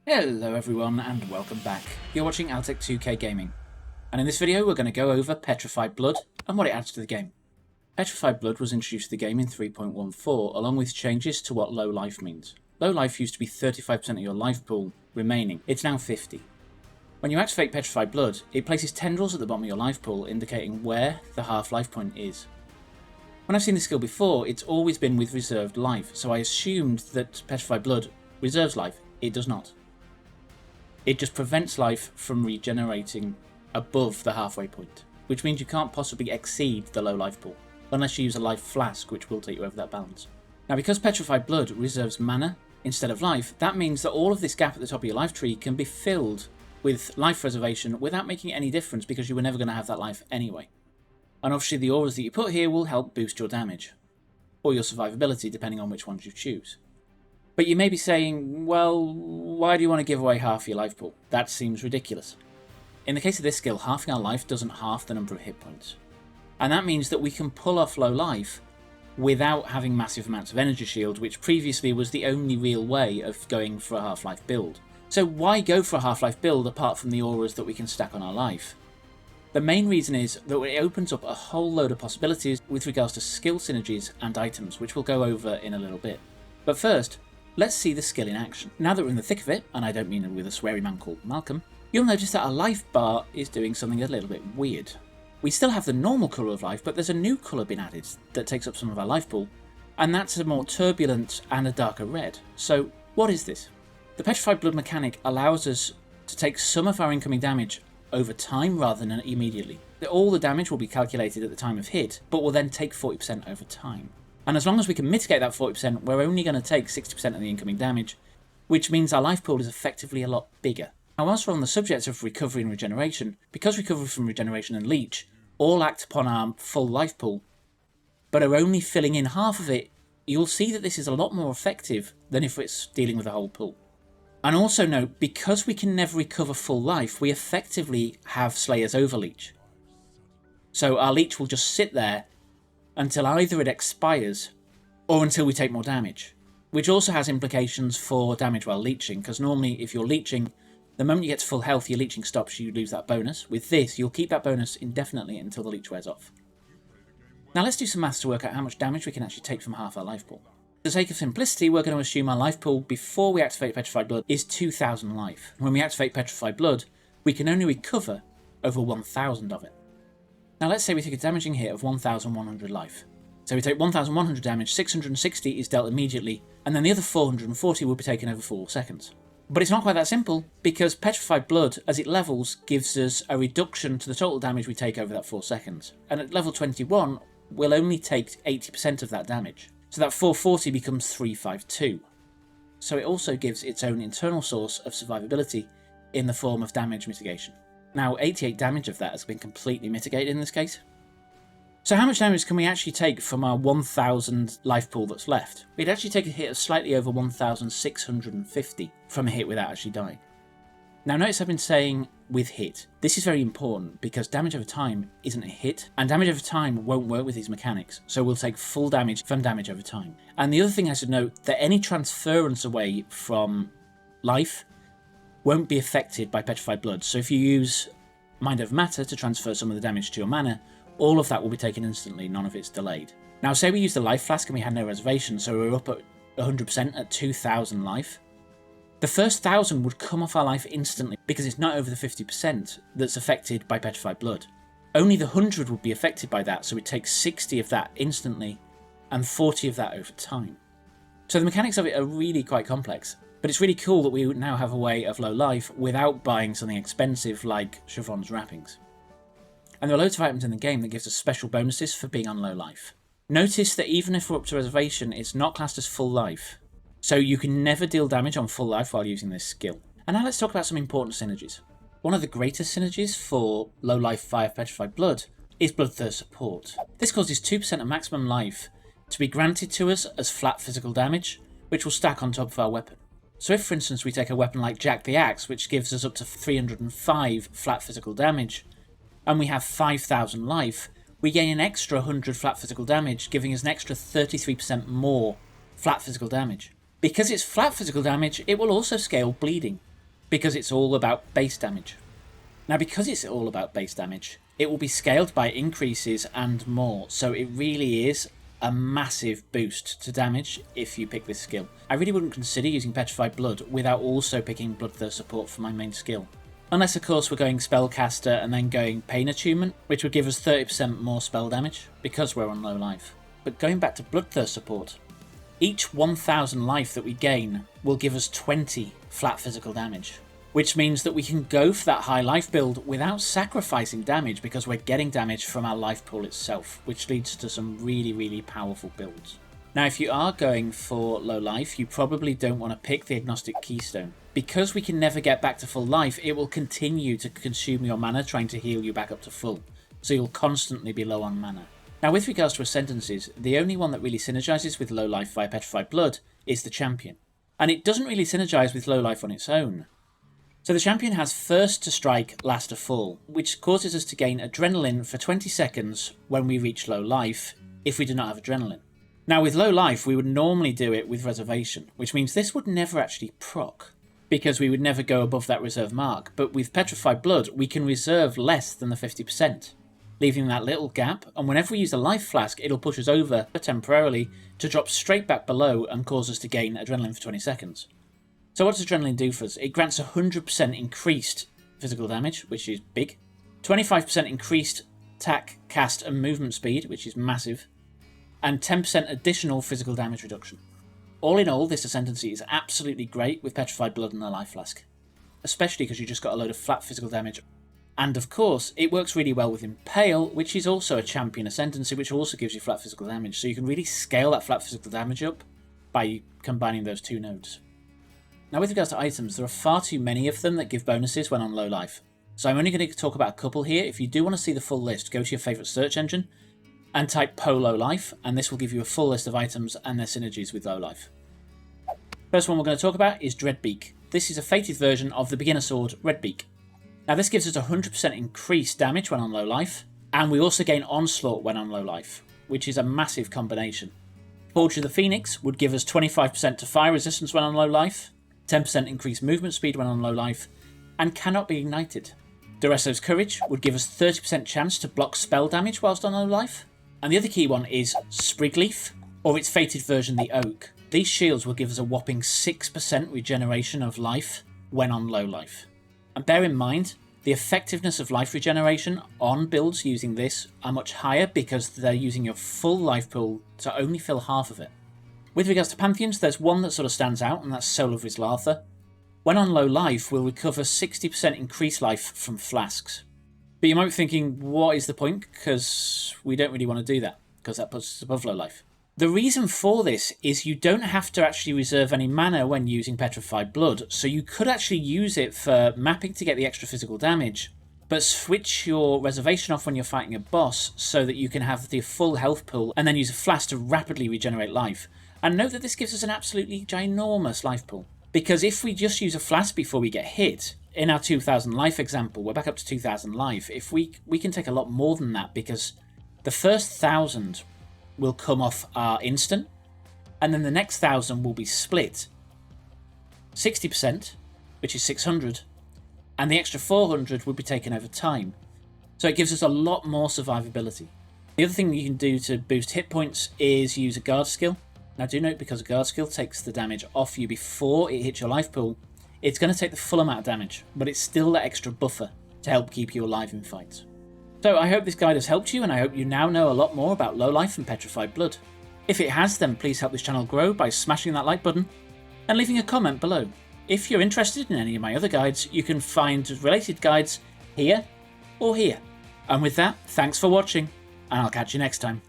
Hello everyone and welcome back. You're watching Altek2k Gaming, and in this video we're going to go over Petrified Blood and what it adds to the game. Petrified Blood was introduced to the game in 3.14 along with changes to what low life means. Low life used to be 35% of your life pool remaining, it's now 50. When you activate Petrified Blood, it places tendrils at the bottom of your life pool indicating where the half life point is. When I've seen this skill before, it's always been with reserved life, so I assumed that Petrified Blood reserves life. It does not. It just prevents life from regenerating above the halfway point, which means you can't possibly exceed the low life pool, unless you use a life flask, which will take you over that balance. Now, because Petrified Blood reserves mana instead of life, that means that all of this gap at the top of your life tree can be filled with life reservation without making any difference, because you were never going to have that life anyway. And obviously the auras that you put here will help boost your damage, or your survivability, depending on which ones you choose. But you may be saying, well, why do you want to give away half your life pool? That seems ridiculous. In the case of this skill, halving our life doesn't half the number of hit points. And that means that we can pull off low life without having massive amounts of energy shield, which previously was the only real way of going for a half-life build. So why go for a half-life build apart from the auras that we can stack on our life? The main reason is that it opens up a whole load of possibilities with regards to skill synergies and items, which we'll go over in a little bit. But first, let's see the skill in action. Now that we're in the thick of it, and I don't mean it with a sweary man called Malcolm, you'll notice that our life bar is doing something a little bit weird. We still have the normal colour of life, but there's a new colour been added that takes up some of our life pool, and that's a more turbulent and a darker red. So what is this? The Petrified Blood mechanic allows us to take some of our incoming damage over time rather than immediately. All the damage will be calculated at the time of hit, but will then take 40% over time. And as long as we can mitigate that 40%, we're only going to take 60% of the incoming damage, which means our life pool is effectively a lot bigger. Now, whilst we're on the subject of recovery and regeneration, because recovery from regeneration and leech all act upon our full life pool, but are only filling in half of it, you'll see that this is a lot more effective than if it's dealing with the whole pool. And also note, because we can never recover full life, we effectively have Slayer's Overleech. So our leech will just sit there until either it expires or until we take more damage, which also has implications for damage while leeching, because normally if you're leeching, the moment you get to full health your leeching stops, you lose that bonus. With this, you'll keep that bonus indefinitely until the leech wears off. Now let's do some maths to work out how much damage we can actually take from half our life pool. For the sake of simplicity, we're going to assume our life pool before we activate Petrified Blood is 2,000 life. When we activate Petrified Blood, we can only recover over 1,000 of it. Now let's say we take a damaging hit of 1,100 life. So we take 1,100 damage, 660 is dealt immediately, and then the other 440 will be taken over 4 seconds. But it's not quite that simple, because Petrified Blood, as it levels, gives us a reduction to the total damage we take over that 4 seconds. And at level 21, we'll only take 80% of that damage. So that 440 becomes 352. So it also gives its own internal source of survivability in the form of damage mitigation. Now, 88 damage of that has been completely mitigated in this case. So how much damage can we actually take from our 1,000 life pool that's left? We'd actually take a hit of slightly over 1,650 from a hit without actually dying. Now notice I've been saying with hit. This is very important because damage over time isn't a hit, and damage over time won't work with these mechanics, so we'll take full damage from damage over time. And the other thing I should note, that any transference away from life won't be affected by Petrified Blood. So if you use Mind Over Matter to transfer some of the damage to your mana, all of that will be taken instantly, none of it's delayed. Now say we use the life flask and we had no reservation, so we're up at 100% at 2,000 life. The first 1,000 would come off our life instantly because it's not over the 50% that's affected by Petrified Blood. Only the 100 would be affected by that, so it takes 60 of that instantly and 40 of that over time. So the mechanics of it are really quite complex. But it's really cool that we now have a way of low life without buying something expensive like Chevron's wrappings. And there are loads of items in the game that gives us special bonuses for being on low life. Notice that even if we're up to reservation, it's not classed as full life. So you can never deal damage on full life while using this skill. And now let's talk about some important synergies. One of the greatest synergies for low life via Petrified Blood is Bloodthirst support. This causes 2% of maximum life to be granted to us as flat physical damage, which will stack on top of our weapon. So if, for instance, we take a weapon like Jack the Axe, which gives us up to 305 flat physical damage, and we have 5,000 life, we gain an extra 100 flat physical damage, giving us an extra 33% more flat physical damage. Because it's flat physical damage, it will also scale bleeding. because it's all about base damage. Now, because it's all about base damage, it will be scaled by increases and more, so it really is a massive boost to damage if you pick this skill. I really wouldn't consider using Petrified Blood without also picking Bloodthirst support for my main skill. Unless of course we're going Spellcaster and then going Pain Attunement, which would give us 30% more spell damage, because we're on low life. But going back to Bloodthirst support, each 1000 life that we gain will give us 20 flat physical damage, which means that we can go for that high life build without sacrificing damage because we're getting damage from our life pool itself, which leads to some really powerful builds. Now, if you are going for low life, you probably don't want to pick the Agnostic Keystone. Because we can never get back to full life, it will continue to consume your mana trying to heal you back up to full, so you'll constantly be low on mana. Now, with regards to Ascendancies, the only one that really synergizes with low life via Petrified Blood is the Champion, and it doesn't really synergize with low life on its own. So the Champion has first to strike, last to fall, which causes us to gain Adrenaline for 20 seconds when we reach low life, if we do not have Adrenaline. Now with low life, we would normally do it with Reservation, which means this would never actually proc, because we would never go above that reserve mark, but with Petrified Blood, we can reserve less than the 50%, leaving that little gap, and whenever we use a life flask, it'll push us over temporarily to drop straight back below and cause us to gain Adrenaline for 20 seconds. So what does Adrenaline do for us? It grants 100% increased physical damage, which is big, 25% increased attack, cast and movement speed, which is massive, and 10% additional physical damage reduction. All in all, this Ascendancy is absolutely great with Petrified Blood and a Life Flask, especially because you just got a load of flat physical damage. And of course, it works really well with Impale, which is also a champion Ascendancy, which also gives you flat physical damage, so you can really scale that flat physical damage up by combining those two nodes. Now with regards to items, there are far too many of them that give bonuses when on low life, so I'm only going to talk about a couple here. If you do want to see the full list, go to your favourite search engine and type Low Life, and this will give you a full list of items and their synergies with low life. First one we're going to talk about is Dreadbeak. This is a fated version of the beginner sword Redbeak. Now this gives us 100% increased damage when on low life, and we also gain Onslaught when on low life, which is a massive combination. Forge of the Phoenix would give us 25% to fire resistance when on low life, 10% increased movement speed when on low life, and cannot be ignited. Duresso's Courage would give us 30% chance to block spell damage whilst on low life. And the other key one is Sprigleaf, or its fated version, the Oak. These shields will give us a whopping 6% regeneration of life when on low life. And bear in mind, the effectiveness of life regeneration on builds using this are much higher because they're using your full life pool to only fill half of it. With regards to Pantheons, there's one that sort of stands out, and that's Soul of Rislatha. When on low life, we'll recover 60% increased life from flasks. But you might be thinking, what is the point? Because we don't really want to do that, because that puts us above low life. The reason for this is you don't have to actually reserve any mana when using Petrified Blood, so you could actually use it for mapping to get the extra physical damage, but switch your reservation off when you're fighting a boss so that you can have the full health pool and then use a flask to rapidly regenerate life. And note that this gives us an absolutely ginormous life pool, because if we just use a flask before we get hit, in our 2000 life example, we're back up to 2000 life. If we can take a lot more than that, because the first 1000 will come off our instant, and then the next 1000 will be split 60%, which is 600, and the extra 400 will be taken over time. So it gives us a lot more survivability. The other thing you can do to boost hit points is use a guard skill. Now do note, because a guard skill takes the damage off you before it hits your life pool, it's going to take the full amount of damage, but it's still that extra buffer to help keep you alive in fights. So I hope this guide has helped you, and I hope you now know a lot more about low life and Petrified Blood. If it has, then please help this channel grow by smashing that like button and leaving a comment below. If you're interested in any of my other guides, you can find related guides here or here. And with that, thanks for watching, and I'll catch you next time.